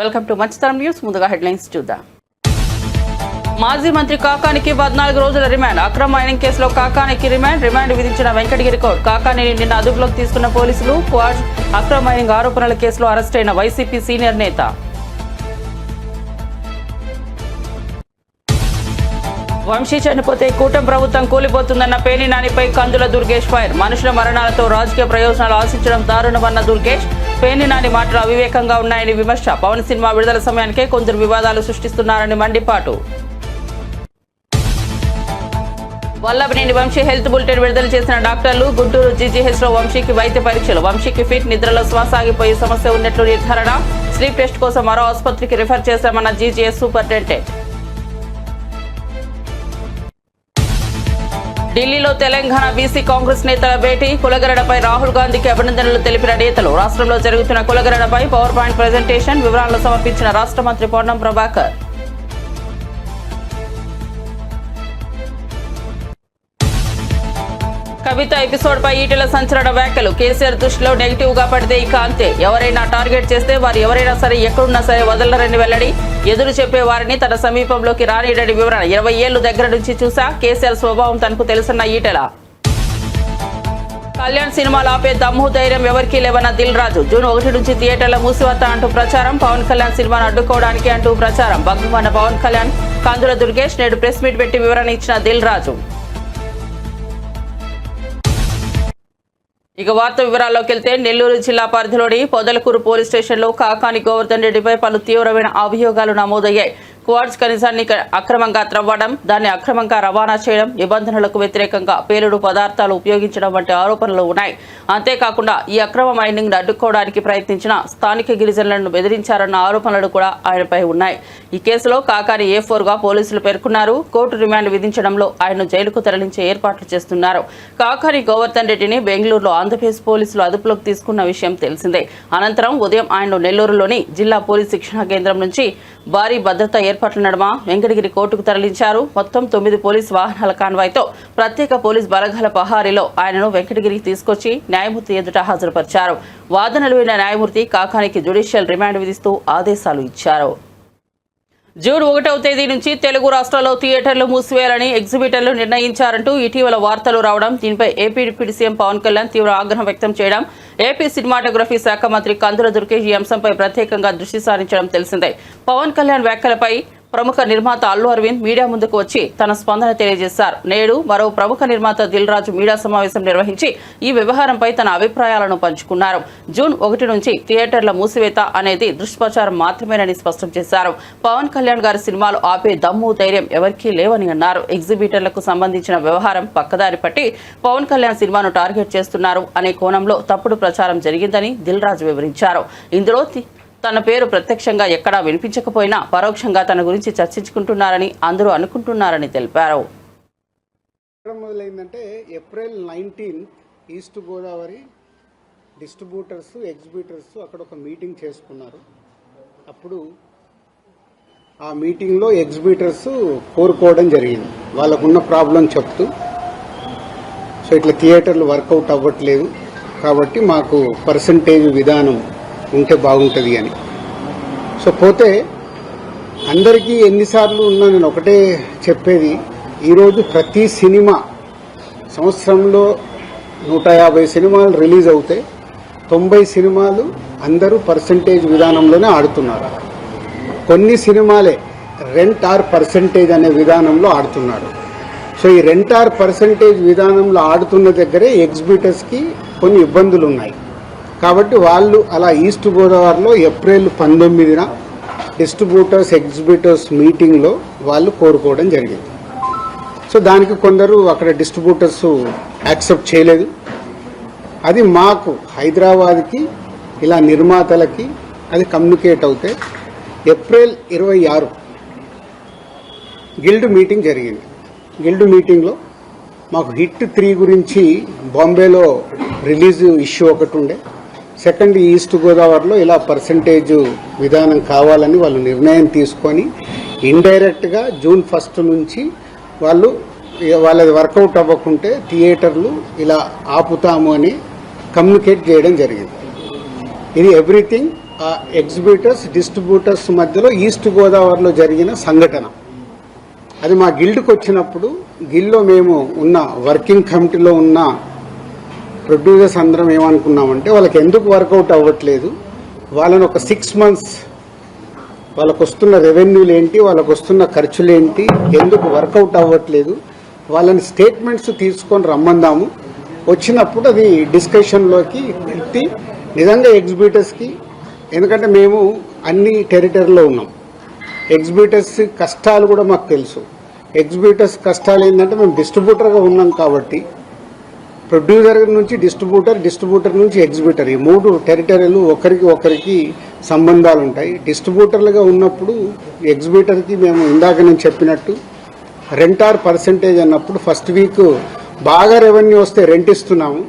Welcome to మంచితనం news. ముందుగా headlines చూద్దాం. మాజీ మంత్రి కాకానికి 14 రోజుల రిమాండ్. అక్రమ మైనింగ్ కేసులో కాకానికి రిమాండ్ విధించిన వెంకటగిరి కోర్టు. కాకానిని నిన్న అదుపులోకి తీసుకున్న పోలీసులు. క్వాడ్ అక్రమ మైనింగ్ ఆరోపణల కేసులో అరెస్ట్ అయిన వైసీపీ సీనియర్ నేత. వంశీ చనిపోతే కూటమి ప్రభుత్వం కూలిపోతుందన్న పేర్ని నానిపై కందుల దుర్గేష్ ఫైర్. మనుషుల మరణాలతో రాజకీయ ప్రయోజనాలు ఆశించడం దారుణమన్న దుర్గేష్. పేర్ని నాని మాటలు అవివేకంగా ఉన్నాయని విమర్శ. పవన్ సినిమా విడుదల సమయానికే కొందరు వివాదాలు సృష్టిస్తున్నారని మండిపాటు. వల్లభనేని వంశీ హెల్త్ బులెటిన్ విడుదల చేసిన డాక్టర్లు. గుంటూరు జీజీహెచ్లో వంశీకి వైద్య పరీక్షలు. వంశీకి ఫిట్, నిద్రలో శ్వాస ఆగిపోయే సమస్య ఉన్నట్లు నిర్ధారణ. స్లీప్ టెస్ట్ కోసం మరో ఆసుపత్రికి రిఫర్ చేశామన్న జీజీహెచ్ సూపరింటెండెంట్. ఢిల్లీలో తెలంగాణ బీసీ కాంగ్రెస్ నేతల భేటీ. కులగరడపై రాహుల్ గాంధీకి అభినందనలు తెలిపిన నేతలు. రాష్ట్రంలో జరుగుతున్న కులగరడపై పవర్ పాయింట్ ప్రెజెంటేషన్. వివరాలను సమర్పించిన రాష్ట్ర మంత్రి పొన్నం ప్రభాకర్. కవిత ఎపిసోడ్ పై ఈటెల సంచలన వ్యాఖ్యలు. కేసీఆర్ దృష్టిలో నెగిటివ్ గా పడితే ఇక అంతే. ఎవరైనా టార్గెట్ చేస్తే వారు ఎవరైనా సరే ఎక్కడున్నా సరే వదలరని వెల్లడి. ఎదురు చెప్పే వారిని తన సమీపంలోకి రానియడని వివరణ. 20 ఏళ్లు దగ్గర నుంచి చూసా. కేసీఆర్ స్వభావం తనకు తెలుసన్న ఈటెల. కళ్యాణ్ సినిమాలు ఆపే దమ్ము ధైర్యం ఎవరికీ లేవన్న దిల్ రాజు. జూన్ 1 నుంచి థియేటర్ల మూసివత్తా అంటూ ప్రచారం. పవన్ కళ్యాణ్ సినిమాను అడ్డుకోవడానికి అంటూ ప్రచారం. భగ్గుమన్న పవన్ కళ్యాణ్. కందుల దుర్గేష్ నేడు ప్రెస్ మీట్ పెట్టి వివరణ ఇచ్చిన దిల్ రాజు. ఇక వార్త వివరాల్లోకి వెళ్తే, నెల్లూరు జిల్లా పరిధిలోని పొదలకూరు పోలీస్ స్టేషన్లో కాకాని గోవర్ధన్ రెడ్డిపై పలు తీవ్రమైన అభియోగాలు నమోదయ్యాయి. క్వాడ్స్ ఖనిజాన్ని అక్రమంగా త్రవ్వడం, దాన్ని అక్రమంగా రవాణా చేయడం, నిబంధనలకు వ్యతిరేకంగా పేలుడు పదార్థాలు ఉపయోగించడం వంటి ఆరోపణలు ఉన్నాయి. అంతేకాకుండా ఈ అక్రమ మైనింగ్ అడ్డుకోవడానికి ప్రయత్నించిన స్థానిక గిరిజనులను బెదిరించారన్న ఆరోపణలు కూడా ఆయనపై ఉన్నాయి. ఈ కేసులో కాకాని A4గా పోలీసులు పేర్కొన్నారు. కోర్టు రిమాండ్ విధించడంలో ఆయన్ను జైలుకు తరలించే ఏర్పాట్లు చేస్తున్నారు. కాకాని గోవర్ధన్ రెడ్డిని బెంగళూరులో ఆంధ్రప్రదేశ్ పోలీసులు అదుపులోకి తీసుకున్న విషయం తెలిసిందే. అనంతరం ఉదయం ఆయన్ను నెల్లూరులోని జిల్లా పోలీస్ శిక్షణా కేంద్రం నుంచి భారీ భద్రతా ఏర్పాట్ల నడుమ వెంకటగిరి కోర్టుకు తరలించారు. మొత్తం 9 పోలీసు వాహనాల కాన్వాయ్తో ప్రత్యేక పోలీస్ బలగాల పహారీలో ఆయనను వెంకటగిరికి తీసుకొచ్చి న్యాయమూర్తి ఎదుట హాజరుపరిచారు. వాదనలు విన్న న్యాయమూర్తి కాకానికి జ్యుడిషియల్ రిమాండ్ విధిస్తూ ఆదేశాలు ఇచ్చారు. జూన్ 1వ తేదీ నుంచి తెలుగు రాష్ట్రాల్లో థియేటర్లు మూసివేయాలని ఎగ్జిబిటర్లు నిర్ణయించారంటూ ఇటీవల వార్తలు రావడం, దీనిపై AP deputy CM Pawan Kalyan తీవ్ర ఆగ్రహం వ్యక్తం చేయడం, ఏపీ సినిమాటోగ్రఫీ శాఖ మంత్రి కందుల దుర్గేష్ ఈ అంశంపై ప్రత్యేకంగా దృష్టి సారించడం తెలిసిందే. పవన్ కళ్యాణ్ వ్యాఖ్యలపై ప్రముఖ నిర్మాత అల్లు అరవింద్ మీడియా ముందుకు వచ్చి తన స్పందన తెలియజేశారు. నేడు మరో ప్రముఖ నిర్మాత దిల్ రాజు మీడియా సమావేశం నిర్వహించి ఈ వ్యవహారంపై తన అభిప్రాయాలను పంచుకున్నారు. జూన్ 1 నుంచి థియేటర్ల మూసివేత అనేది దుష్ప్రచారం మాత్రమేనని స్పష్టం చేశారు. పవన్ కళ్యాణ్ గారి సినిమాలు ఆపే దమ్ము ధైర్యం ఎవరికీ లేవని అన్నారు. ఎగ్జిబిటర్లకు సంబంధించిన వ్యవహారం పక్కదారి పట్టి పవన్ కళ్యాణ్ సినిమాను టార్గెట్ చేస్తున్నారు అనే కోణంలో తప్పుడు ప్రచారం జరిగిందని దిల్ రాజు వివరించారు. ఇందులో తన పేరు ప్రత్యక్షంగా ఎక్కడా వినిపించకపోయినా పరోక్షంగా తన గురించి చర్చించుకుంటున్నారని అందరూ అనుకుంటున్నారని తెలిపారు. మొదలైందంటే April 19 east Godavari distributors exhibitors అక్కడ ఒక మీటింగ్ చేసుకున్నారు. అప్పుడు ఆ మీటింగ్లో ఎగ్జిబిటర్స్ కోరుకోవడం జరిగింది. వాళ్ళకున్న ప్రాబ్లం చెప్తూ, సో ఇట్లా థియేటర్లు వర్కౌట్ అవ్వట్లేదు కాబట్టి మాకు పర్సంటేజ్ విధానం ఉంటే బాగుంటుంది అని. సో పోతే అందరికీ ఎన్నిసార్లు ఉన్నా నేను ఒకటే చెప్పేది, ఈరోజు ప్రతి సినిమా సంవత్సరంలో 150 సినిమాలు రిలీజ్ అవుతే 90 సినిమాలు అందరూ పర్సంటేజ్ విధానంలోనే ఆడుతున్నారు. కొన్ని సినిమాలే రెంట్ ఆర్ పర్సంటేజ్ అనే విధానంలో ఆడుతున్నారు. సో ఈ రెంట్ ఆర్ పర్సంటేజ్ విధానంలో ఆడుతున్న దగ్గరే ఎగ్జిబిటర్స్కి కొన్ని ఇబ్బందులు ఉన్నాయి. కాబట్టి వాళ్ళు అలా ఈస్ట్ గోదావరిలో ఏప్రిల్ 19న డిస్ట్రిబ్యూటర్స్ ఎగ్జిబిటర్స్ మీటింగ్లో వాళ్ళు కోరుకోవడం జరిగింది. సో దానికి కొందరు అక్కడ డిస్ట్రిబ్యూటర్స్ యాక్సెప్ట్ చేయలేదు. అది మాకు హైదరాబాద్కి ఇలా నిర్మాతలకి అది కమ్యూనికేట్ అవుతే ఏప్రిల్ 26 గిల్డ్ మీటింగ్ జరిగింది. గిల్డ్ మీటింగ్లో మాకు హిట్ 3 గురించి బాంబేలో రిలీజ్ ఇష్యూ ఒకటి ఉండే. సెకండ్, ఈస్ట్ గోదావరిలో ఇలా పర్సంటేజ్ విధానం కావాలని వాళ్ళు నిర్ణయం తీసుకొని ఇండైరెక్ట్గా జూన్ 1 నుంచి వాళ్ళది వర్కౌట్ అవ్వకుంటే థియేటర్లు ఇలా ఆపుతాము అని కమ్యూనికేట్ చేయడం జరిగింది. ఇది ఎవ్రీథింగ్ ఆ ఎగ్జిబిటర్స్ డిస్ట్రిబ్యూటర్స్ మధ్యలో ఈస్ట్ గోదావరిలో జరిగిన సంఘటన. అది మా గిల్డ్కి వచ్చినప్పుడు గిల్డ్లో మేము ఉన్న వర్కింగ్ కమిటీలో ఉన్న ప్రొడ్యూసర్స్ అందరం ఏమనుకున్నామంటే వాళ్ళకి ఎందుకు వర్కౌట్ అవ్వట్లేదు, వాళ్ళని ఒక 6 months వాళ్ళకు వస్తున్న రెవెన్యూలు ఏంటి, వాళ్ళకు వస్తున్న ఖర్చులు ఏంటి, ఎందుకు వర్కౌట్ అవ్వట్లేదు, వాళ్ళని స్టేట్మెంట్స్ తీసుకొని రమ్మందాము. వచ్చినప్పుడు అది డిస్కషన్లోకి పెట్టి నిజంగా ఎగ్జిబిటర్స్కి, ఎందుకంటే మేము అన్ని టెరిటరీలో ఉన్నాం, ఎగ్జిబిటర్స్ కష్టాలు కూడా మాకు తెలుసు. ఎగ్జిబిటర్స్ కష్టాలు ఏంటంటే మేము డిస్ట్రిబ్యూటర్గా ఉన్నాం కాబట్టి ప్రొడ్యూసర్ నుంచి డిస్ట్రిబ్యూటర్ నుంచి ఎగ్జిబిటర్, ఈ 3 టెరిటరీలు ఒకరికి సంబంధాలు ఉంటాయి. డిస్ట్రిబ్యూటర్లుగా ఉన్నప్పుడు ఎగ్జిబిటర్కి మేము ఇందాక నేను చెప్పినట్టు రెంటార్ పర్సెంటేజ్ అన్నప్పుడు ఫస్ట్ వీక్ బాగా రెవెన్యూ వస్తే రెంట్ ఇస్తున్నాము,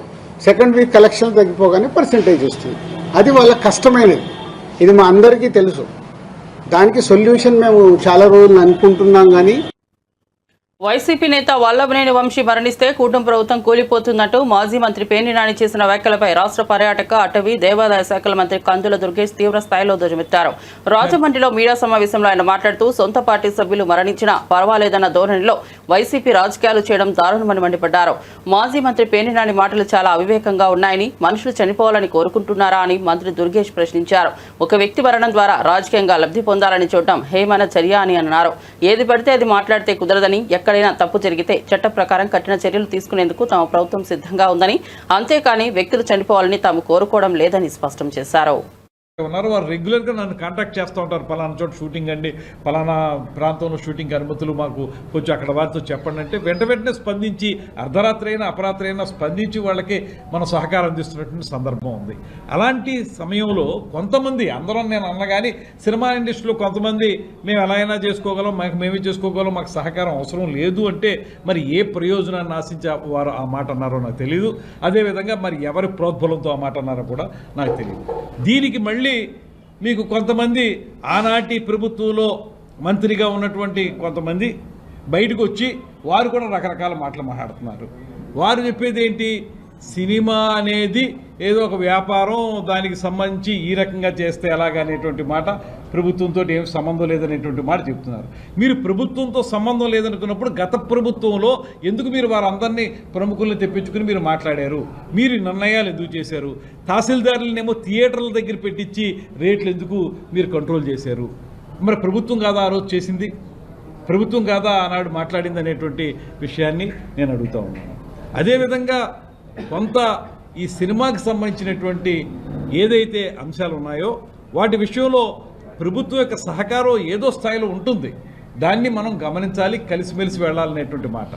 సెకండ్ వీక్ కలెక్షన్ తగ్గిపోగానే పర్సెంటేజ్ వస్తుంది. అది వాళ్ళ కష్టమైనది, ఇది మా అందరికీ తెలుసు. దానికి సొల్యూషన్ మేము చాలా రోజులు అనుకుంటున్నాం. కానీ వైసీపీ నేత వల్లభనేని వంశీ మరణిస్తే కూటమి ప్రభుత్వం కూలిపోతున్నట్టు మాజీ మంత్రి పేర్ని నాని చేసిన వ్యాఖ్యలపై రాష్ట్ర పర్యాటక, అటవీ, దేవాదాయ శాఖల మంత్రి కందుల దుర్గేష్ తీవ్ర స్థాయిలో ధ్వజమెత్తారు. రాజమండ్రిలో మీడియా సమావేశంలో ఆయన మాట్లాడుతూ సొంత పార్టీ సభ్యులు మరణించినా పర్వాలేదన్న ధోరణిలో వైసీపీ రాజకీయాలు చేయడం దారుణమని మండిపడ్డారు. మాజీ మంత్రి పేర్ని నాని మాటలు చాలా అవివేకంగా ఉన్నాయని, మనుషులు చనిపోవాలని కోరుకుంటున్నారా అని మంత్రి దుర్గేష్ ప్రశ్నించారు. ఒక వ్యక్తి మరణం ద్వారా రాజకీయంగా లబ్ధి పొందాలని చూడటం హేయమైన చర్య అని అన్నారు. ఏది పడితే అది మాట్లాడితే కుదరదని, ఎక్కడైనా తప్పు జరిగితే చట్ట ప్రకారం కఠిన చర్యలు తీసుకునేందుకు తమ ప్రభుత్వం సిద్ధంగా ఉందని, అంతేకాని వ్యక్తులు చనిపోవాలని తాము కోరుకోవడం లేదని స్పష్టం చేశారు. ఉన్నారు వారు రెగ్యులర్గా నన్ను కాంటాక్ట్ చేస్తూ ఉంటారు. పలానా చోట షూటింగ్ అండి, పలానా ప్రాంతంలో షూటింగ్ అనుమతులు మాకు కొంచెం అక్కడ వారితో చెప్పండి అంటే వెంటనే స్పందించి అర్ధరాత్రి అయినా అపరాత్రి అయినా స్పందించి వాళ్ళకి మనం సహకారం అందిస్తున్నటువంటి సందర్భం ఉంది. అలాంటి సమయంలో కొంతమంది, అందరం నేను అన్నగాని సినిమా ఇండస్ట్రీలో కొంతమంది మేము ఎలా అయినా చేసుకోగలం, మేమే చేసుకోగలం, మాకు సహకారం అవసరం లేదు అంటే మరి ఏ ప్రయోజనాన్ని ఆశించి వారు ఆ మాట అన్నారో నాకు తెలియదు. అదేవిధంగా మరి ఎవరి ప్రోద్బలంతో ఆ మాట అన్నారో కూడా నాకు తెలియదు. దీనికి మళ్ళీ మీకు కొంతమంది ఆనాటి ప్రభుత్వంలో మంత్రిగా ఉన్నటువంటి కొంతమంది బయటకు వచ్చి వారు కూడా రకరకాల మాటలు మాట్లాడుతున్నారు. వారు చెప్పేది ఏంటి, సినిమా అనేది ఏదో ఒక వ్యాపారం, దానికి సంబంధించి ఈ రకంగా చేస్తే ఎలాగనేటువంటి మాట, ప్రభుత్వంతో ఏం సంబంధం లేదనేటువంటి మాట చెప్తున్నారు. మీరు ప్రభుత్వంతో సంబంధం లేదనుకున్నప్పుడు గత ప్రభుత్వంలో ఎందుకు మీరు వారందరినీ ప్రముఖుల్ని తెప్పించుకుని మీరు మాట్లాడారు, మీరు నిర్ణయాలు ఎందుకు చేశారు, తహసీల్దారులనేమో థియేటర్ల దగ్గర పెట్టించి రేట్లు ఎందుకు మీరు కంట్రోల్ చేశారు? మరి ప్రభుత్వం కాదా ఆ రోజు చేసింది, ప్రభుత్వం కాదా ఆనాడు మాట్లాడింది అనేటువంటి విషయాన్ని నేను అడుగుతా ఉన్నాను. అదేవిధంగా కొంత ఈ సినిమాకి సంబంధించినటువంటి ఏదైతే అంశాలు ఉన్నాయో వాటి విషయంలో ప్రభుత్వం యొక్క సహకారం ఏదో స్థాయిలో ఉంటుంది, దాన్ని మనం గమనించాలి, కలిసిమెలిసి వెళ్ళాలనేటువంటి మాట.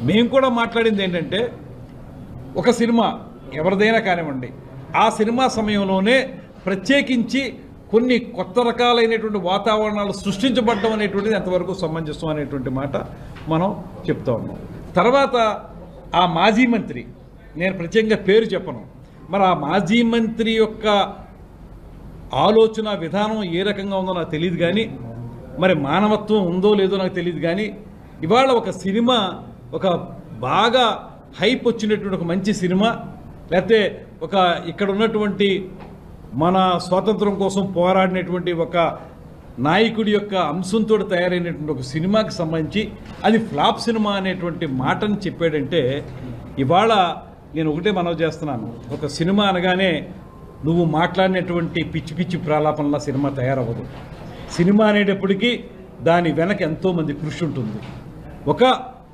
మేము కూడా మాట్లాడింది ఏంటంటే, ఒక సినిమా ఎవరిదైనా కానివ్వండి, ఆ సినిమా సమయంలోనే ప్రత్యేకించి కొన్ని కొత్త రకాలైనటువంటి వాతావరణాలు సృష్టించబడడం అనేటువంటిది ఎంతవరకు సమంజసం అనేటువంటి మాట మనం చెప్తా ఉన్నాం. తర్వాత ఆ మాజీ మంత్రి, నేను ప్రత్యేకంగా పేరు చెప్పను, మరి ఆ మాజీ మంత్రి యొక్క ఆలోచన విధానం ఏ రకంగా ఉందో నాకు తెలియదు, కానీ మరి మానవత్వం ఉందో లేదో నాకు తెలియదు. కానీ ఇవాళ ఒక సినిమా, ఒక బాగా హైప్ వచ్చినటువంటి ఒక మంచి సినిమా, లేకపోతే ఒక ఇక్కడ ఉన్నటువంటి మన స్వాతంత్రం కోసం పోరాడినటువంటి ఒక నాయకుడి యొక్క అంశంతో తయారైనటువంటి ఒక సినిమాకి సంబంధించి అది ఫ్లాప్ సినిమా అనేటువంటి మాటని చెప్పాడంటే, ఇవాళ నేను ఒకటే మనవి చేస్తున్నాను, ఒక సినిమా అనగానే నువ్వు మాట్లాడినటువంటి పిచ్చి పిచ్చి ప్రాలాపనలా సినిమా తయారవ్వదు. సినిమా అనేటప్పటికీ దాని వెనక ఎంతోమంది కృషి ఉంటుంది. ఒక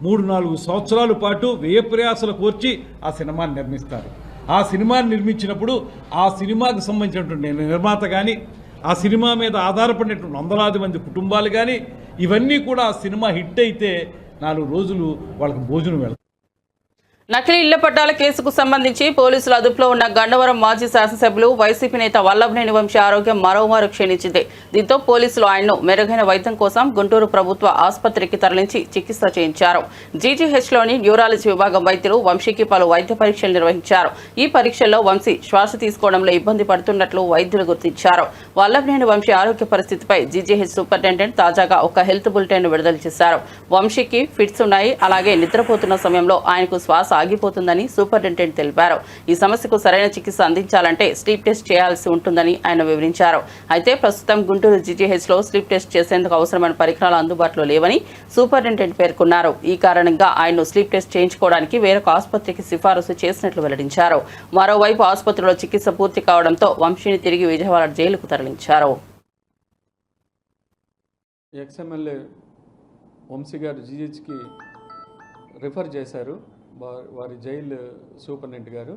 3-4 సంవత్సరాల పాటు వ్యయ ప్రయాసాలు కోర్చి ఆ సినిమాని నిర్మిస్తారు. ఆ సినిమాని నిర్మించినప్పుడు ఆ సినిమాకి సంబంధించినటువంటి నిర్మాత కానీ, ఆ సినిమా మీద ఆధారపడినటువంటి వందలాది మంది కుటుంబాలు కానీ, ఇవన్నీ కూడా ఆ సినిమా హిట్ అయితే 4 రోజులు వాళ్ళకి భోజనం వెళ్తారు. నకిలీ ఇళ్ల పట్టాల కేసుకు సంబంధించి పోలీసుల అదుపులో ఉన్న గన్నవరం మాజీ శాసనసభ్యులు వైసీపీ నేత వల్లభనేని వంశీ ఆరోగ్యం మరోమారు క్షీణించింది. దీంతో పోలీసులు ఆయన్ను మెరుగైన వైద్యం కోసం గుంటూరు ప్రభుత్వ ఆసుపత్రికి తరలించి చికిత్స చేయించారు. జీజీహెచ్లోని న్యూరాలజీ విభాగం వైద్యులు వంశీకి పలు వైద్య పరీక్షలు నిర్వహించారు. ఈ పరీక్షల్లో వంశీ శ్వాస తీసుకోవడంలో ఇబ్బంది పడుతున్నట్లు వైద్యులు గుర్తించారు. వల్లభనేని వంశీ ఆరోగ్య పరిస్థితిపై జీజీహెచ్ సూపరింటెండెంట్ తాజాగా ఒక హెల్త్ బులెటిన్ విడుదల చేశారు. వంశీకి ఫిట్స్ ఉన్నాయి, అలాగే నిద్రపోతున్న సమయంలో ఆయనకు శ్వాస సాగిపోతుందని సూపరింటెండెంట్ తెలిపారు. ఈ సమస్యకు సరైన చికిత్స అందించాలంటే స్లీప్ టెస్ట్ చేయాల్సి ఉంటుందని ఆయన వివరించారు. అయితే ప్రస్తుతం గుంటూరు జీజీహెచ్లో స్లీప్ టెస్ట్ చేసేందుకు అవసరమైన పరికరాలు అందుబాటులో లేవని సూపరింటెండెంట్ పేర్కొన్నారు. ఈ కారణంగా ఆయన్ను స్లీప్ టెస్ట్ చేయించుకోవడానికి వేరొక ఆసుపత్రికి సిఫారసు చేసినట్లు వెల్లడించారు. మరోవైపు ఆసుపత్రిలో చికిత్స పూర్తి కావడంతో వంశీని తిరిగి విజయవాడ జైలుకు తరలించారు. ఎక్స్ఎమ్మెల్యే వంశీ గారు జీహెచ్కి రిఫర్ చేశారు. వారి జైలు సూపరింటెండెంట్ గారు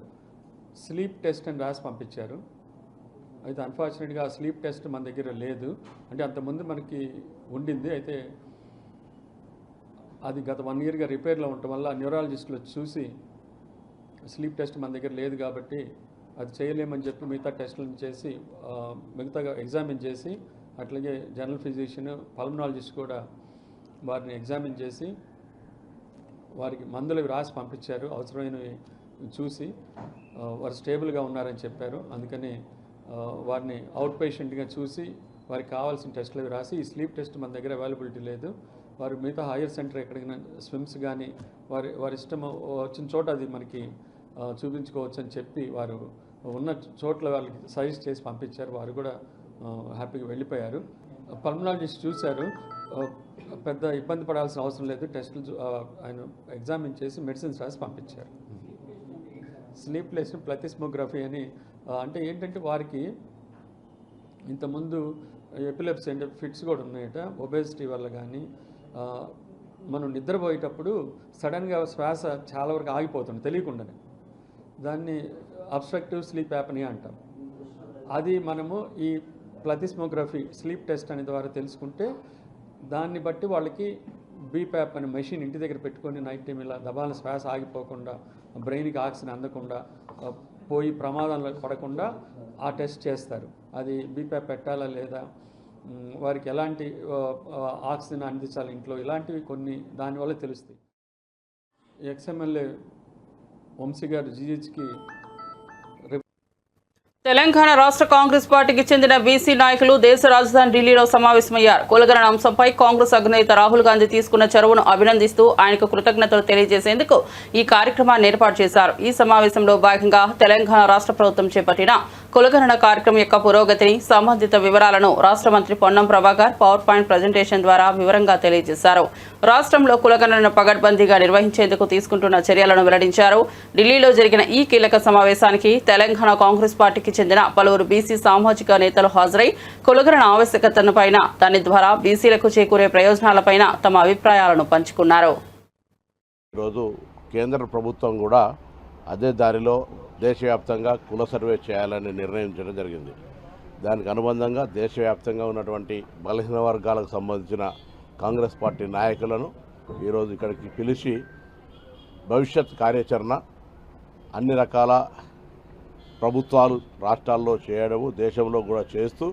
స్లీప్ టెస్ట్ అని రాసి పంపించారు. అయితే అన్ఫార్చునేట్గా ఆ స్లీప్ టెస్ట్ మన దగ్గర లేదు. అంటే అంతకుముందు మనకి ఉండింది. అయితే అది గత 1 yearగా రిపేర్లో ఉండటం వల్ల న్యూరాలజిస్టులు చూసి స్లీప్ టెస్ట్ మన దగ్గర లేదు కాబట్టి అది చేయలేమని చెప్పి మిగతా టెస్టులను చేసి మిగతాగా ఎగ్జామిన్ చేసి అట్లాగే జనరల్ ఫిజిషియన్ పల్మనాలజిస్ట్ కూడా వారిని ఎగ్జామిన్ చేసి వారికి మందులు రాసి పంపించారు. అవసరమైనవి చూసి వారు స్టేబుల్గా ఉన్నారని చెప్పారు. అందుకని వారిని అవుట్ పేషెంట్గా చూసి వారికి కావాల్సిన టెస్టులు రాసి ఈ స్లీప్ టెస్ట్ మన దగ్గర అవైలబిలిటీ లేదు. వారు మిగతా హైయర్ సెంటర్ ఎక్కడికైనా స్విమ్స్ కానీ వారి ఇష్టం వచ్చిన చోట అది మనకి చూపించుకోవచ్చు అని చెప్పి వారు ఉన్న చోట్ల వాళ్ళకి సజెస్ట్ చేసి పంపించారు. వారు కూడా హ్యాపీగా వెళ్ళిపోయారు. పల్మనాలజిస్ట్ చూశారు. పెద్ద ఇబ్బంది పడాల్సిన అవసరం లేదు. టెస్టులు ఆయన ఎగ్జామిన్ చేసి మెడిసిన్స్ రాసి పంపించారు. స్లీప్ లెస్ ప్లతిస్మోగ్రఫీ అని అంటే ఏంటంటే వారికి ఇంతకుముందు ఎపిలెప్సీ అంటే ఫిట్స్ కూడా ఉన్నాయట. ఒబేసిటీ వల్ల కానీ మనం నిద్రపోయేటప్పుడు సడన్గా శ్వాస చాలా వరకు ఆగిపోతుంది తెలియకుండానే. దాన్ని అబ్స్ట్రక్టివ్ స్లీప్ యాప్నియా అంటాం. అది మనము ఈ ప్లతిస్మోగ్రఫీ స్లీప్ టెస్ట్ అనే ద్వారా తెలుసుకుంటే దాన్ని బట్టి వాళ్ళకి బీప్యాప్ అనే మెషిన్ ఇంటి దగ్గర పెట్టుకొని నైట్ టైం ఇలా దబాల శ్వాస ఆగిపోకుండా బ్రెయిన్కి ఆక్సిజన్ అందకుండా పోయి ప్రమాదంలో పడకుండా ఆ టెస్ట్ చేస్తారు. అది బీప్యాప్ పెట్టాలా లేదా, వారికి ఎలాంటి ఆక్సిజన్ అందించాలి ఇంట్లో, ఇలాంటివి కొన్ని దానివల్ల తెలుస్తాయి. ఎక్స్ఎమ్మెల్యే వంశీ గారు జీహెచ్కి తెలంగాణ రాష్ట్ర కాంగ్రెస్ పార్టీకి చెందిన బీసీ నాయకులు దేశ రాజధాని ఢిల్లీలో సమావేశమయ్యారు. కులగణన అంశంపై కాంగ్రెస్ అగ్రనేత రాహుల్ గాంధీ తీసుకున్న చొరవను అభినందిస్తూ ఆయనకు కృతజ్ఞతలు తెలియజేసేందుకు ఈ కార్యక్రమాన్ని ఏర్పాటు చేశారు. ఈ సమావేశంలో భాగంగా తెలంగాణ రాష్ట్ర ప్రభుత్వం చేపట్టిన కులగణన కార్యక్రమం యొక్క పురోగతిని, సంబంధిత వివరాలను రాష్ట్ర మంత్రి Ponnam Prabhakar power point presentation ద్వారా వివరంగా తెలియజేశారు. రాష్ట్రంలో కులగణన పగడ్బందీగా నిర్వహించేందుకు తీసుకుంటున్న చర్యలను వెల్లడించారు. ఢిల్లీలో జరిగిన ఈ కీలక సమావేశానికి తెలంగాణ కాంగ్రెస్ పార్టీకి చెందిన పలువురు బీసీ సామాజిక నేతలు హాజరై కులగణన ఆవశ్యకతపైన, దాని ద్వారా బీసీలకు చేకూరే ప్రయోజనాలపైన తమ అభిప్రాయాలను పంచుకున్నారు. ఈరోజు కేంద్ర ప్రభుత్వం కూడా అదే దారిలో దేశవ్యాప్తంగా కుల సర్వే చేయాలని నిర్ణయించడం జరిగింది. దానికి అనుబంధంగా దేశవ్యాప్తంగా ఉన్నటువంటి బలహీన వర్గాలకు సంబంధించిన కాంగ్రెస్ పార్టీ నాయకులను ఈరోజు ఇక్కడికి పిలిచి భవిష్యత్ కార్యాచరణ అన్ని రకాల ప్రభుత్వాలు రాష్ట్రాల్లో చేయడము, దేశంలో కూడా చేస్తూ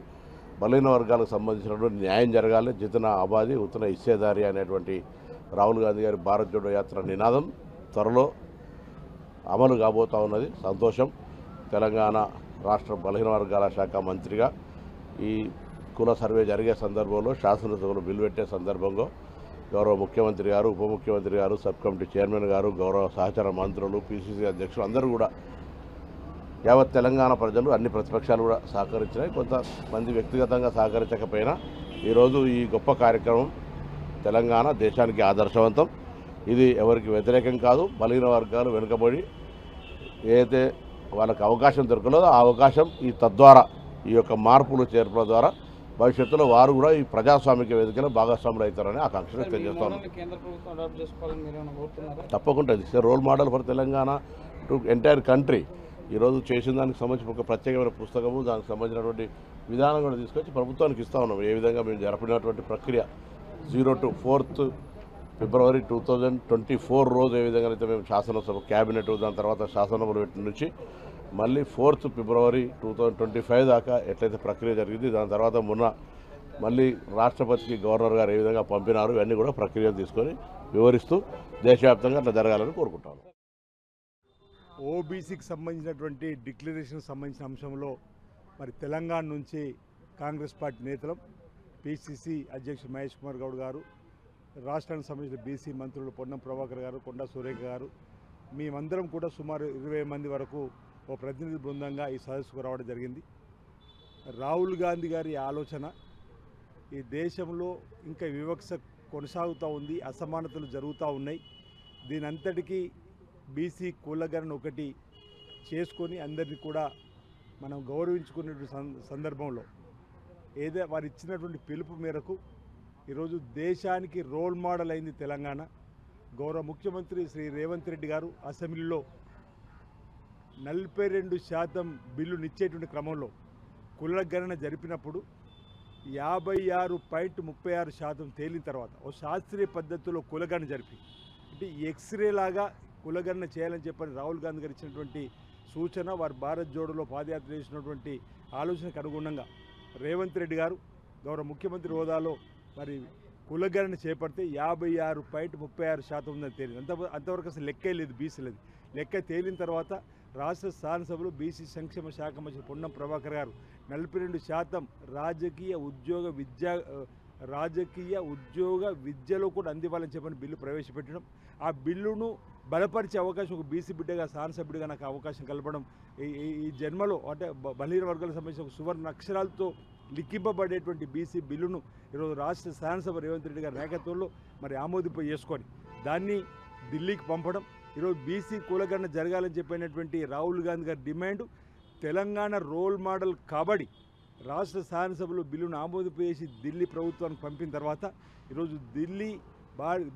బలహీన వర్గాలకు సంబంధించినటువంటి న్యాయం జరగాలి, జితన ఆబాది ఉతన ఇచ్చేదారి అనేటువంటి రాహుల్ గాంధీ గారి భారత్ జోడో యాత్ర నినాదం త్వరలో అమలు కాబోతూ ఉన్నది. సంతోషం. తెలంగాణ రాష్ట్ర బలహీన వర్గాల శాఖ మంత్రిగా ఈ కుల సర్వే జరిగే సందర్భంలో శాసనసభలో బిల్లు పెట్టే సందర్భంగా గౌరవ ముఖ్యమంత్రి గారు, ఉప ముఖ్యమంత్రి గారు, సబ్ కమిటీ చైర్మన్ గారు, గౌరవ సహచర మంత్రులు, పిసిసి అధ్యక్షులు అందరూ కూడా యావత్ తెలంగాణ ప్రజలు అన్ని ప్రతిపక్షాలు కూడా సహకరించినాయి. కొంతమంది వ్యక్తిగతంగా సహకరించకపోయినా ఈరోజు ఈ గొప్ప కార్యక్రమం తెలంగాణ దేశానికి ఆదర్శవంతం. ఇది ఎవరికి వ్యతిరేకం కాదు. బలహీన వర్గాలు వెనుకబడి ఏదైతే వాళ్ళకి అవకాశం దొరకలేదో ఆ అవకాశం ఈ తద్వారా ఈ యొక్క మార్పులు చేర్పుల ద్వారా భవిష్యత్తులో వారు కూడా ఈ ప్రజాస్వామిక వేదికలో భాగస్వాములు అవుతారని ఆకాంక్షలు తెలియజేస్తాను. తప్పకుండా ఇది role model for Telangana to entire country. ఈరోజు చేసిన దానికి సంబంధించిన ఒక ప్రత్యేకమైన పుస్తకము, దానికి సంబంధించినటువంటి విధానం కూడా తీసుకొచ్చి ప్రభుత్వానికి ఇస్తూ ఉన్నాం. ఏ విధంగా మేము జరిపినటువంటి ప్రక్రియ 0 to 4th February 2024 రోజు ఏ విధంగా అయితే మేము శాసనసభ క్యాబినెట్, దాని తర్వాత శాసనసభలు పెట్టిన నుంచి మళ్ళీ 4th February 2025 దాకా ఎట్లయితే ప్రక్రియ జరిగింది, దాని తర్వాత మొన్న మళ్ళీ రాష్ట్రపతికి గవర్నర్ గారు ఏ విధంగా పంపినారు, ఇవన్నీ కూడా ప్రక్రియ తీసుకొని వివరిస్తూ దేశవ్యాప్తంగా అట్లా జరగాలని కోరుకుంటాను. ఓబీసీకి సంబంధించినటువంటి డిక్లరేషన్ సంబంధించిన అంశంలో మరి తెలంగాణ నుంచి కాంగ్రెస్ పార్టీ నేతలు, పిసిసి అధ్యక్షుడు మహేష్ కుమార్ గౌడ్ గారు, రాష్ట్రానికి సంబంధించిన బీసీ మంత్రులు పొన్నం ప్రభాకర్ గారు, కొండా సురేఖ గారు, మేమందరం కూడా సుమారు 20 మంది వరకు ఓ ప్రతినిధి బృందంగా ఈ సదస్సుకు రావడం జరిగింది. రాహుల్ గాంధీ గారి ఆలోచన ఈ దేశంలో ఇంకా వివక్ష కొనసాగుతూ ఉంది, అసమానతలు జరుగుతూ ఉన్నాయి. దీనంతటికీ బీసీ కులగణన ఒకటి చేసుకొని అందరినీ కూడా మనం గౌరవించుకునే సందర్భంలో వారు ఇచ్చినటువంటి పిలుపు మేరకు ఈరోజు దేశానికి రోల్ మోడల్ అయింది తెలంగాణ. గౌరవ ముఖ్యమంత్రి శ్రీ రేవంత్ రెడ్డి గారు అసెంబ్లీలో 42% బిల్లునిచ్చేటువంటి క్రమంలో కులగణన జరిపినప్పుడు 56.36% తేలిన తర్వాత ఓ శాస్త్రీయ పద్ధతిలో కులగణన జరిపి అంటే ఎక్స్రే లాగా కులగణన చేయాలని చెప్పని రాహుల్ గాంధీ గారు ఇచ్చినటువంటి సూచన, వారు భారత్ జోడోలో పాదయాత్ర చేసినటువంటి ఆలోచనకు అనుగుణంగా రేవంత్ రెడ్డి గారు గౌరవ ముఖ్యమంత్రి హోదాలో మరి కులగణన చేపడితే 56.36% ఉందని తేలింది. అంతవరకు అసలు లెక్కే లేదు, బీసీలది లెక్క తేలిన తర్వాత రాష్ట్ర శాసనసభలో బీసీ సంక్షేమ శాఖ మంత్రి పొన్నం ప్రభాకర్ గారు 42% రాజకీయ ఉద్యోగ విద్యలో కూడా అందివ్వాలని చెప్పని బిల్లు ప్రవేశపెట్టడం, ఆ బిల్లును బలపరిచే అవకాశం ఒక బీసీ బిడ్డగా శాసనసభ్యుడిగా నాకు అవకాశం కలపడం ఈ జన్మలో అంటే బలహీన వర్గాలకు సంబంధించిన ఒక సువర్ణ అక్షరాలతో లిఖింపబడేటువంటి బీసీ బిల్లును ఈరోజు రాష్ట్ర శాసనసభ రేవంత్ రెడ్డి గారి నాయకత్వంలో మరి ఆమోదింప చేసుకొని దాన్ని ఢిల్లీకి పంపడం, ఈరోజు బీసీ కులగణన జరగాలని చెప్పినటువంటి రాహుల్ గాంధీ గారి డిమాండ్ తెలంగాణ రోల్ మోడల్ కాబట్టి రాష్ట్ర శాసనసభలో బిల్లును ఆమోదింపజేసి ఢిల్లీ ప్రభుత్వానికి పంపిన తర్వాత ఈరోజు ఢిల్లీ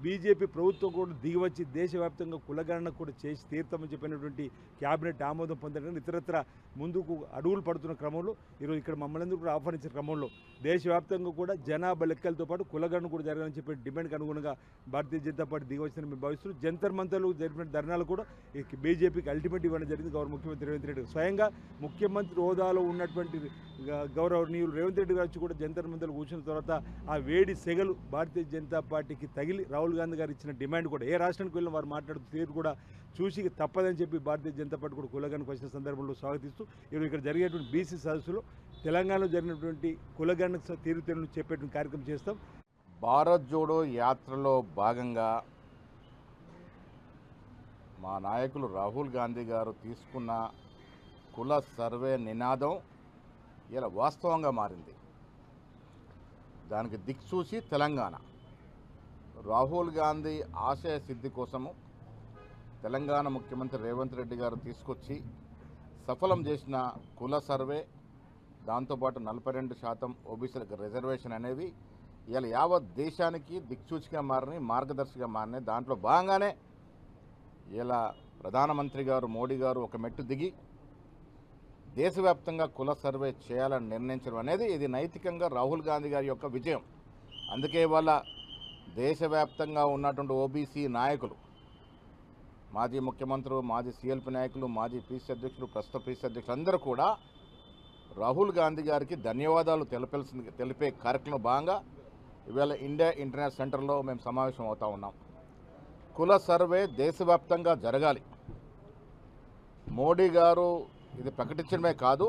బీజేపీ ప్రభుత్వం కూడా దిగివచ్చి దేశవ్యాప్తంగా కులగణన కూడా చేసి తీర్థమని చెప్పినటువంటి క్యాబినెట్ ఆమోదం పొందడం ఇతరత్ర ముందుకు అడుగులు పడుతున్న క్రమంలో ఈరోజు ఇక్కడ మమ్మల్ని కూడా ఆహ్వానించిన క్రమంలో దేశవ్యాప్తంగా కూడా జనాభా లెక్కలతో పాటు కులగణన కూడా జరగాలని చెప్పి డిమాండ్కి అనుగుణంగా భారతీయ జనతా పార్టీ దిగివచ్చిన మేము భావిస్తూ జంతర్ మంతర్లు జరిపిన ధర్నాలు కూడా బీజేపీకి అల్టిమేట్ ఇవ్వడం జరిగింది. గౌరవ ముఖ్యమంత్రి రేవంత్ రెడ్డి స్వయంగా ముఖ్యమంత్రి హోదాలో ఉన్నటువంటి గౌరవనీయులు రేవంత్ రెడ్డి గారు వచ్చి కూడా జంతర్ మంతర్లు కూర్చున్న తర్వాత ఆ వేడి సెగలు భారతీయ జనతా పార్టీకి తగిలి రాహుల్ గాంధీ గారు ఇచ్చిన డిమాండ్ కూడా ఏ రాష్ట్రానికి వెళ్ళిన వారు మాట్లాడుతూ తీరు కూడా చూసి తప్పదని చెప్పి భారతీయ జనతా పార్టీ కూడా కులగణనకు వచ్చిన సందర్భంలో స్వాగతిస్తూ ఈరోజు ఇక్కడ జరిగేటువంటి బీసీ సదస్సులో తెలంగాణలో జరిగినటువంటి కులగణన తీరుతెన్నులు చెప్పేటువంటి కార్యక్రమం చేస్తాం. భారత్ జోడో యాత్రలో భాగంగా మా నాయకులు రాహుల్ గాంధీ గారు తీసుకున్న కుల సర్వే నినాదం ఇలా వాస్తవంగా మారింది. దానికి దిక్సూచి తెలంగాణ. రాహుల్ గాంధీ ఆశయ సిద్ధి కోసము తెలంగాణ ముఖ్యమంత్రి రేవంత్ రెడ్డి గారు తీసుకొచ్చి సఫలం చేసిన కుల సర్వే, దాంతోపాటు 42% ఓబీసీలకు రిజర్వేషన్ అనేవి ఇలా యావత్ దేశానికి దిక్సూచిగా మారినాయి, మార్గదర్శిగా మారినాయి. దాంట్లో భాగంగానే ఇలా ప్రధానమంత్రి గారు మోడీ గారు ఒక మెట్టు దిగి దేశవ్యాప్తంగా కుల సర్వే చేయాలని నిర్ణయించడం అనేది ఇది నైతికంగా రాహుల్ గాంధీ గారి యొక్క విజయం. అందుకే వాళ్ళ దేశవ్యాప్తంగా ఉన్నటువంటి ఓబీసీ నాయకులు, మాజీ ముఖ్యమంత్రులు, మాజీ సీఎల్పీ నాయకులు, మాజీ పీసీ అధ్యక్షులు, ప్రస్తుత పీసీ అధ్యక్షులు అందరూ కూడా రాహుల్ గాంధీ గారికి ధన్యవాదాలు తెలిపే కార్యక్రమంలో భాగంగా ఇవాళ ఇండియా ఇంటర్నేషనల్ సెంటర్లో మేము సమావేశం అవుతా ఉన్నాం. కుల సర్వే దేశవ్యాప్తంగా జరగాలి. మోడీ గారు ఇది ప్రకటించడమే కాదు,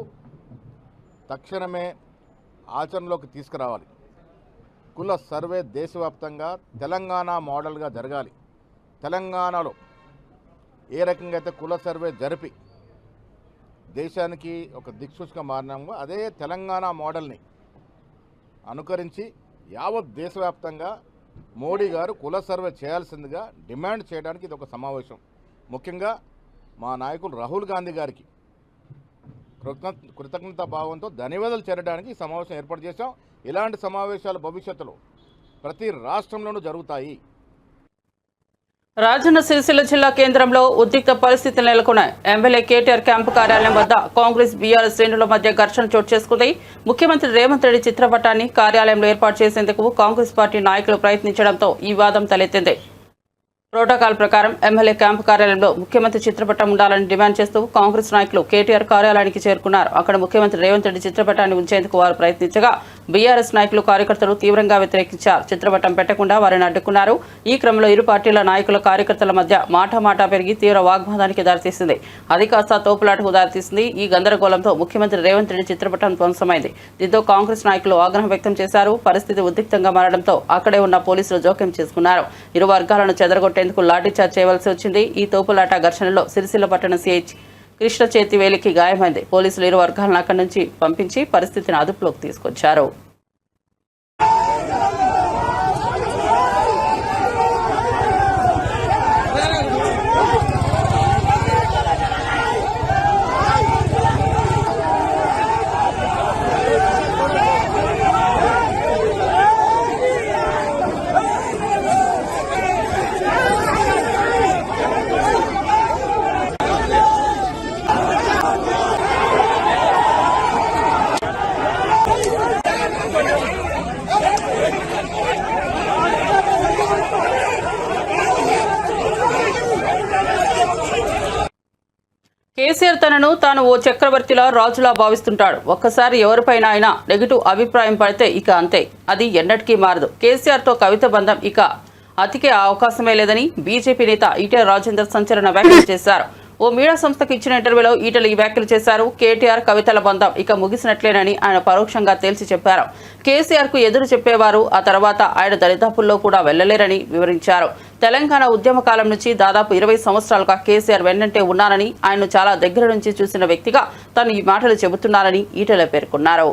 తక్షణమే ఆచరణలోకి తీసుకురావాలి. కుల సర్వే దేశవ్యాప్తంగా తెలంగాణ మోడల్గా జరగాలి. తెలంగాణలో ఏ రకంగా అయితే కుల సర్వే జరిపి దేశానికి ఒక దిక్సూచిగా మారినామో అదే తెలంగాణ మోడల్ని అనుకరించి యావత్ దేశవ్యాప్తంగా మోడీ గారు కుల సర్వే చేయాల్సిందిగా డిమాండ్ చేయడానికి ఇది ఒక సమావేశం. ముఖ్యంగా మా నాయకులు రాహుల్ గాంధీ గారికి కృతజ్ఞతా భావంతో ధన్యవాదాలు చేరడానికి ఈ సమావేశం ఏర్పాటు చేశాం. ఇలాంటి సమావేశాలు భవిష్యత్తులో ప్రతి రాష్ట్రంలోనూ జరుగుతాయి. రాజన్న సిరిసిల్ల జిల్లా కేంద్రంలో ఉద్రిక్త పరిస్థితులు నెలకొన్నాయి. ఎమ్మెల్యే కేటీఆర్ క్యాంపు కార్యాలయం వద్ద కాంగ్రెస్ బీఆర్ఎస్ శ్రేణుల మధ్య ఘర్షణ చోటు చేసుకుంది. ముఖ్యమంత్రి రేవంత్ రెడ్డి చిత్రపటాన్ని కార్యాలయంలో ఏర్పాటు చేసేందుకు కాంగ్రెస్ పార్టీ నాయకులు ప్రయత్నించడంతో ఈ వాదం తలెత్తింది. ప్రోటోకాల్ ప్రకారం ఎమ్మెల్యే క్యాంపు కార్యాలయంలో ముఖ్యమంత్రి చిత్రపటం ఉండాలని డిమాండ్ చేస్తూ కాంగ్రెస్ నాయకులు కేటీఆర్ కార్యాలయానికి చేరుకున్నారు. అక్కడ ముఖ్యమంత్రి రేవంత్ రెడ్డి చిత్రపటాన్ని ఉంచేందుకు వారు ప్రయత్నించగా బీఆర్ఎస్ నాయకులు కార్యకర్తలు తీవ్రంగా వ్యతిరేకించారు. చిత్రపటం పెట్టకుండా వారిని అడ్డుకున్నారు. ఈ క్రమంలో ఇరు పార్టీల నాయకుల కార్యకర్తల మధ్య మాటా పెరిగి తీవ్ర వాగ్వాదానికి దారితీసింది. అది కాస్త తోపులాటకు దారితీసింది. ఈ గందరగోళంతో ముఖ్యమంత్రి రేవంత్ రెడ్డి చిత్రపటం ధ్వంసమైంది. దీంతో కాంగ్రెస్ నాయకులు ఆగ్రహం వ్యక్తం చేశారు. పరిస్థితి ఉద్రిక్తంగా మారడంతో అక్కడే ఉన్న పోలీసులు జోక్యం చేసుకున్నారు. ఇరు వర్గాలను చెదరగొట్టేందుకు లాఠీచార్జ్ చేయవలసి వచ్చింది. ఈ తోపులాట ఘర్షణలో సిరిసిల్ల పట్టణ సిఐ కృష్ణ చేతి వేలికి గాయమైంది. పోలీసులు ఇరు వర్గాలను అక్కడి నుంచి పంపించి పరిస్థితిని అదుపులోకి తీసుకొచ్చారు. కేసీఆర్ తనను తాను ఓ చక్రవర్తిలా రాజులా భావిస్తుంటాడు. ఒక్కసారి ఎవరిపైన అయినా నెగిటివ్ అభిప్రాయం పడితే ఇక అంతే, అది ఎన్నటికీ మారదు. కేసీఆర్తో కవిత బంధం ఇక అతికే అవకాశమే లేదని బీజేపీ నేత ఈటెల రాజేందర్ సంచలన వ్యాఖ్యలు చేశారు. ఓ మీడియా సంస్థకు ఇచ్చిన ఇంటర్వ్యూలో ఈటెల ఈ వ్యాఖ్యలు చేశారు. కేటీఆర్ కవితల బంధం ఇక ముగిసినట్లేనని ఆయన పరోక్షంగా తేల్చి చెప్పారు. కేసీఆర్ కు ఎదురు చెప్పేవారు ఆ తర్వాత ఆయన దరిదాపుల్లో కూడా వెళ్లలేరని వివరించారు. తెలంగాణ ఉద్యమ కాలం నుంచి దాదాపు 20 సంవత్సరాలుగా కేసీఆర్ వెన్నంటే ఉన్నానని, ఆయన్ను చాలా దగ్గర నుంచి చూసిన వ్యక్తిగా తాను ఈ మాటలు చెబుతున్నానని ఈటెల పేర్కొన్నారు.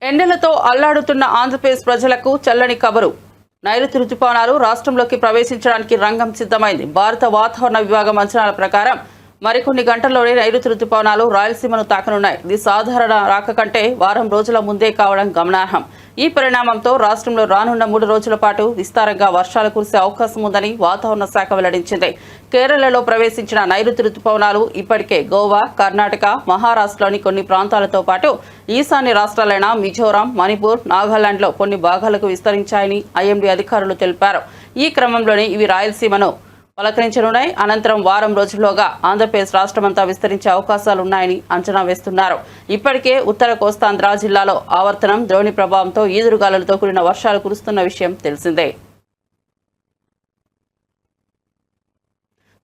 ఎండలతో అల్లాడుతున్న ఆంధ్రప్రదేశ్ ప్రజలకు చల్లని కబరు. నైరుతి రుతుపవనాలు రాష్ట్రంలోకి ప్రవేశించడానికి రంగం సిద్ధమైంది. భారత వాతావరణ విభాగం అంచనాల ప్రకారం మరికొన్ని గంటల్లోనే నైరుతి రుతుపవనాలు రాయలసీమను తాకనున్నాయి. ఇది సాధారణ రాక కంటే వారం రోజుల ముందే కావడం గమనార్హం. ఈ పరిణామంతో రాష్ట్రంలో రానున్న 3 రోజుల పాటు విస్తారంగా వర్షాలు కురిసే అవకాశం ఉందని వాతావరణ శాఖ వెల్లడించింది. కేరళలో ప్రవేశించిన నైరుతి రుతుపవనాలు ఇప్పటికే గోవా, కర్ణాటక, మహారాష్ట్రలోని కొన్ని ప్రాంతాలతో పాటు ఈశాన్య రాష్ట్రాలైన మిజోరాం, మణిపూర్, నాగాలాండ్లో కొన్ని భాగాలకు విస్తరించాయని ఐఎండీ అధికారులు తెలిపారు. ఈ క్రమంలోనే ఇవి రాయలసీమను పలకరించనున్నాయి. అనంతరం వారం రోజుల్లోగా ఆంధ్రప్రదేశ్ రాష్ట్రమంతా విస్తరించే అవకాశాలున్నాయని అంచనా వేస్తున్నారు. ఇప్పటికే ఉత్తర కోస్తాంధ్ర జిల్లాలో ఆవర్తనం, ద్రోణి ప్రభావంతో ఈదురుగాలులతో కూడిన వర్షాలు కురుస్తున్న విషయం తెలిసిందే.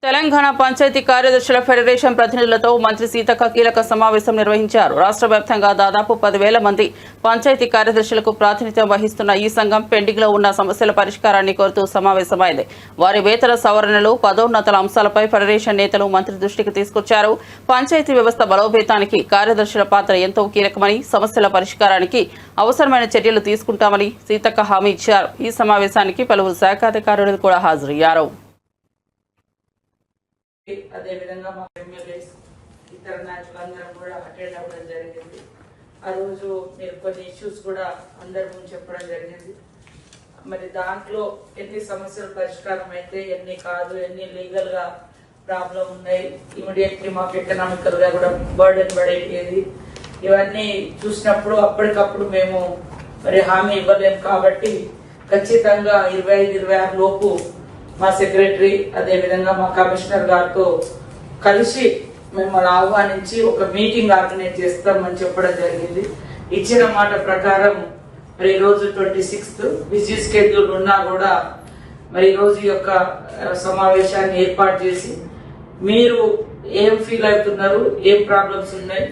తెలంగాణ పంచాయతీ కార్యదర్శుల ఫెడరేషన్ ప్రతినిధులతో మంత్రి సీతక్క కీలక సమావేశం నిర్వహించారు. రాష్ట్ర వ్యాప్తంగా దాదాపు 10,000 మంది పంచాయతీ కార్యదర్శులకు ప్రాతినిధ్యం వహిస్తున్న ఈ సంఘం పెండింగ్ లో ఉన్న సమస్యల పరిష్కారాన్ని కోరుతూ సమావేశమైంది. వారి వేతన సవరణలు, పదోన్నతుల అంశాలపై ఫెడరేషన్ నేతలు మంత్రి దృష్టికి తీసుకొచ్చారు. పంచాయతీ వ్యవస్థ బలోపేతానికి కార్యదర్శుల పాత్ర ఎంతో కీలకమని, సమస్యల పరిష్కారానికి అవసరమైన చర్యలు తీసుకుంటామని సీతక్క హామీ ఇచ్చారు. ఈ సమావేశానికి పలువురు శాఖాధికారులు కూడా హాజరయ్యారు. అదేవిధంగా మా ఎమ్మెల్యేస్ ఇతర నాయకులందరం కూడా అటెండ్ అవ్వడం జరిగింది. ఆ రోజు మీరు కొన్ని ఇష్యూస్ కూడా అందరి ముందు చెప్పడం జరిగింది. మరి దాంట్లో ఎన్ని సమస్యలు పరిష్కారం అయితే, ఎన్ని కాదు, ఎన్ని లీగల్ గా ప్రాబ్లం ఉన్నాయి, ఇమీడియట్లీ మాకు ఎకనామికల్ గా కూడా బర్డెన్ పడేది, ఇవన్నీ చూసినప్పుడు అప్పటికప్పుడు మేము మరి హామీ ఇవ్వలేము. కాబట్టి ఖచ్చితంగా 25-26 లోపు మా సెక్రటరీ అదేవిధంగా మా కమిషనర్ గారితో కలిసి మిమ్మల్ని ఆహ్వానించి ఒక మీటింగ్ ఆర్గనైజ్ చేస్తామని చెప్పడం జరిగింది. ఇచ్చిన మాట ప్రకారం మరి ఈరోజు 26th బిజీ స్కెడ్యూల్ ఉన్నా కూడా మరి ఈరోజు యొక్క సమావేశాన్ని ఏర్పాటు చేసి మీరు ఏం ఫీల్ అవుతున్నారు, ఏం ప్రాబ్లమ్స్ ఉన్నాయి,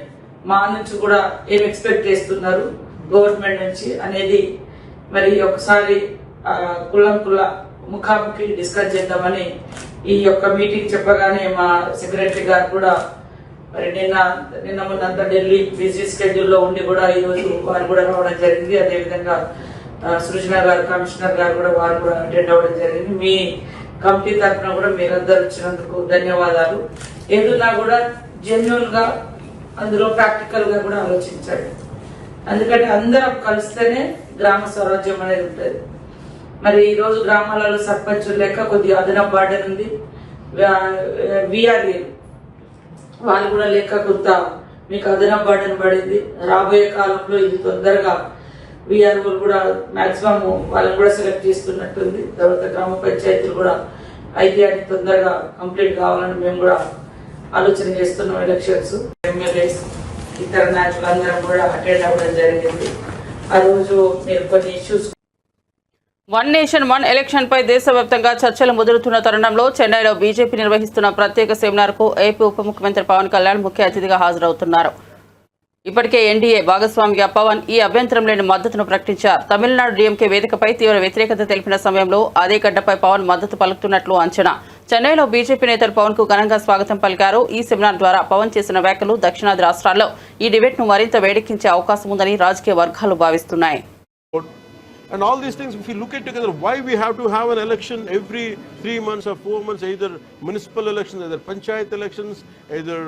మా నుంచి కూడా ఏం ఎక్స్పెక్ట్ చేస్తున్నారు గవర్నమెంట్ నుంచి అనేది మరి ఒకసారి కుల ముఖాముఖి డిస్కస్ చేద్దామని ఈ యొక్క మీటింగ్ చెప్పగానే మా సెక్రటరీ గారు కూడా మరి నిన్న మొన్నంతా ఢిల్లీ బిజీ స్కెడ్యూల్లో ఉండి కూడా ఈరోజు వారు కూడా రావడం జరిగింది. అదేవిధంగా సృజన గారు, కమిషనర్ గారు కూడా వారు కూడా అటెండ్ అవ్వడం జరిగింది. మీ కమిటీ తరఫున కూడా మీరందరూ వచ్చినందుకు ధన్యవాదాలు. ఏదున్నా కూడా జెన్యున్ గా అందులో ప్రాక్టికల్ గా కూడా ఆలోచించాడు. ఎందుకంటే అందరం కలిస్తేనే గ్రామ స్వరాజ్యం అనేది ఉంటుంది. మరి ఈ రోజు గ్రామాలలో సర్పంచులు లెక్క కొద్దిగా అదనపు బార్డర్ ఉంది. విఆర్ఏ వాళ్ళు కూడా లెక్క కొంత మీకు అదనపు బార్డర్ పడింది. రాబోయే కాలంలో ఇది తొందరగా విఆర్ఓలు కూడా మాక్సిమం వాళ్ళని కూడా సెలెక్ట్ చేస్తున్నట్టుంది. తర్వాత గ్రామ పంచాయతీలు కూడా అయితే అది తొందరగా కంప్లీట్ కావాలని మేము కూడా ఆలోచన చేస్తున్నాం. ఎలక్షన్స్, ఎమ్మెల్యేస్, ఇతర నాయకులందరం కూడా అటెండ్ అవ్వడం జరిగింది. ఆ రోజు మీరు కొన్ని issues one nation one election పై దేశవ్యాప్తంగా చర్చలు ముదురుతున్న తరుణంలో చెన్నైలో బీజేపీ నిర్వహిస్తున్న ప్రత్యేక సెమినార్కు ఏపీ ఉప ముఖ్యమంత్రి పవన్ కళ్యాణ్ ముఖ్య అతిథిగా హాజరవుతున్నారు. ఇప్పటికే ఎన్డీఏ భాగస్వామిగా పవన్ ఈ అభ్యంతరం లేని మద్దతును ప్రకటించారు. తమిళనాడు డీఎంకే వేదికపై తీవ్ర వ్యతిరేకత తెలిపిన సమయంలో అదే గడ్డపై పవన్ మద్దతు పలుకుతున్నట్లు అంచనా. చెన్నైలో బీజేపీ నేతలు పవన్ కు ఘనంగా స్వాగతం పలికారు. ఈ సెమినార్ ద్వారా పవన్ చేసిన వ్యాఖ్యలు దక్షిణాది రాష్ట్రాల్లో ఈ డిబేట్ ను మరింత వేడెక్కించే అవకాశం ఉందని రాజకీయ వర్గాలు భావిస్తున్నాయి. And all these things, if you look at together, why we have to have an election every 3 months or 4 months, either municipal elections, either panchayat elections, either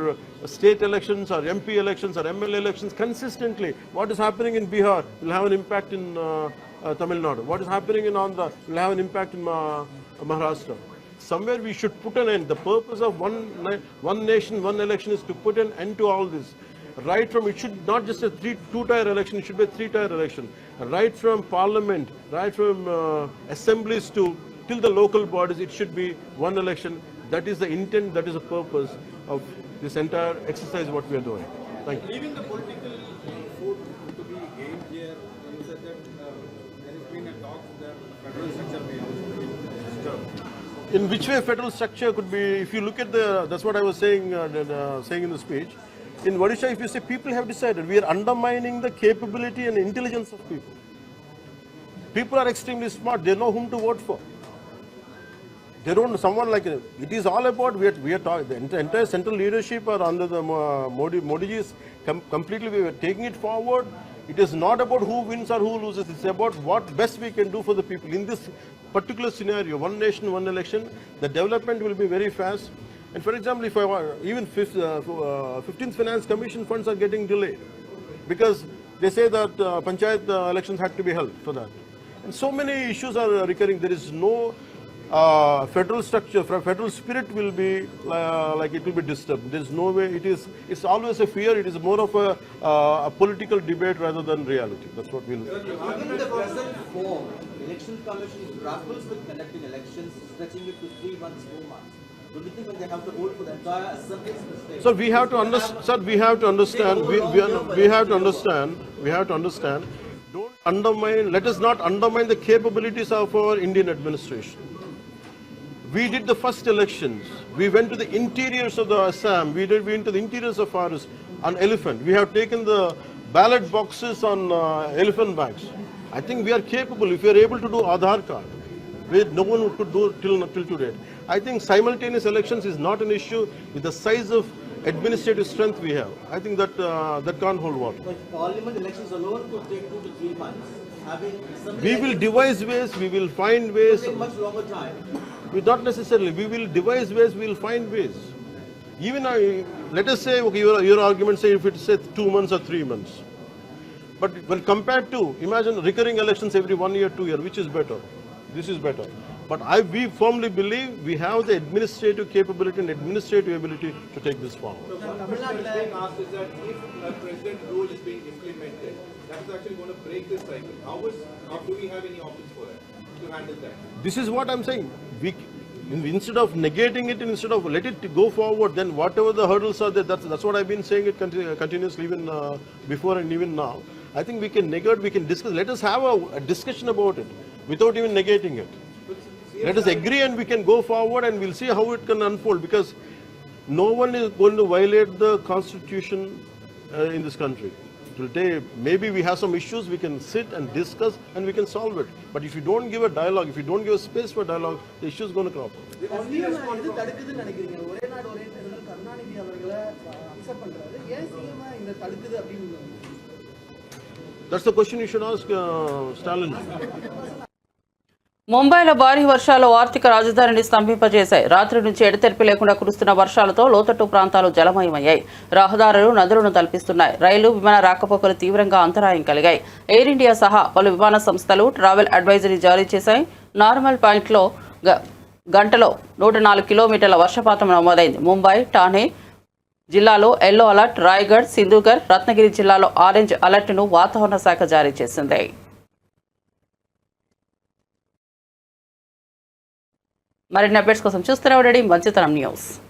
state elections or MP elections or MLA elections consistently. What is happening in Bihar will have an impact in Tamil Nadu. What is happening in Andhra will have an impact in Maharashtra. Somewhere we should put an end. The purpose of one nation, one election is to put an end to all this. Right from, it should not just a two-tier election, it should be a three-tier election. Right from parliament, right from assemblies to till the local bodies, it should be one election. That is the intent, that is the purpose of this entire exercise what we are doing. Thank you. Leaving the political food to be gained here, you said that there has been a talk that federal structure may also be disturbed. In which way federal structure could be, if you look at that's what I was saying in the speech. In Odisha, if you say people have decided, we are undermining the capability and intelligence of people. People are extremely smart. They know whom to vote for. They don't know someone like it. It is all about we are talking. The entire central leadership are under the Modi is completely. We are taking it forward. It is not about who wins or who loses. It's about what best we can do for the people. In this particular scenario, one nation, one election, the development will be very fast. And for example, if I want, even 15th Finance Commission funds are getting delayed because they say that panchayat elections had to be held for that. And so many issues are recurring. There is no federal structure, federal spirit will be like it will be disturbed. There is no way. It's always a fear. It is more of a political debate rather than reality. That's what we'll. Given the present form, Election Commission grapples with conducting elections, stretching it to 3 months, 4 months. Do you think when they have to hold for the entire assembly? Sir, we have to understand. Sir, we have to understand. We have to understand. We have to understand. Don't undermine. Let us not undermine the capabilities of our Indian administration. We did the first elections. We went to the interiors of the Assam. We went to the interiors of forest on elephant. We have taken the ballot boxes on elephant bags. I think we are capable. If we are able to do Aadhaar card, no one could do till today. I think simultaneous elections is not an issue with the size of administrative strength we have. I think that can't hold water. But parliament elections alone could take 2 to 3 months. We will devise ways. We will find ways. It will take much longer time. Not necessarily. We will devise ways. We will find ways. Even let us say, okay, your argument say if it's say 2 months or 3 months. But when compared to, imagine recurring elections every 1 year, 2 years, which is better? This is better. But we firmly believe we have the administrative capability and administrative ability to take this forward. So what Tamil Nadu is being asked is that if a president rule is being implemented, that is actually going to break this cycle. How do we have any options for that, to handle that? This is what I'm saying. Instead of negating it, instead of let it go forward, then whatever the hurdles are there, that's what I've been saying it continuously even before and even now. I think we can negate, we can discuss. Let us have a discussion about it without even negating it. Let us agree and we can go forward and we'll see how it can unfold, because no one is going to violate the constitution in this country. It will take, maybe we have some issues, we can sit and discuss and we can solve it. But if you don't give a dialogue, if you don't give a space for dialogue, the issue is going to crop up. That's the question you should ask Stalin. ముంబైలో భారీ వర్షాలు ఆర్థిక రాజధానిని స్తంభింపజేశాయి. రాత్రి నుంచి ఎడతెరిపి లేకుండా కురుస్తున్న వర్షాలతో లోతట్టు ప్రాంతాలు జలమయమయ్యాయి. రహదారులు నదులను తలపిస్తున్నాయి. రైలు విమాన రాకపోకలు తీవ్రంగా అంతరాయం కలిగాయి. ఎయిర్ ఇండియా సహా పలు విమాన సంస్థలు ట్రావెల్ అడ్వైజరీ జారీ చేశాయి. నార్మల్ పాయింట్లో గంటలో 104 కిలోమీటర్ల వర్షపాతం నమోదైంది. ముంబై, ఠానే జిల్లాలో ఎల్లో అలర్ట్, రాయ్గఢ్, సింధుగర్, రత్నగిరి జిల్లాలో ఆరెంజ్ అలర్ట్ను వాతావరణ శాఖ జారీ చేసింది. మరిన్ని అప్డేట్స్ కోసం చూస్తూనే ఉండండి మంచితనం న్యూస్.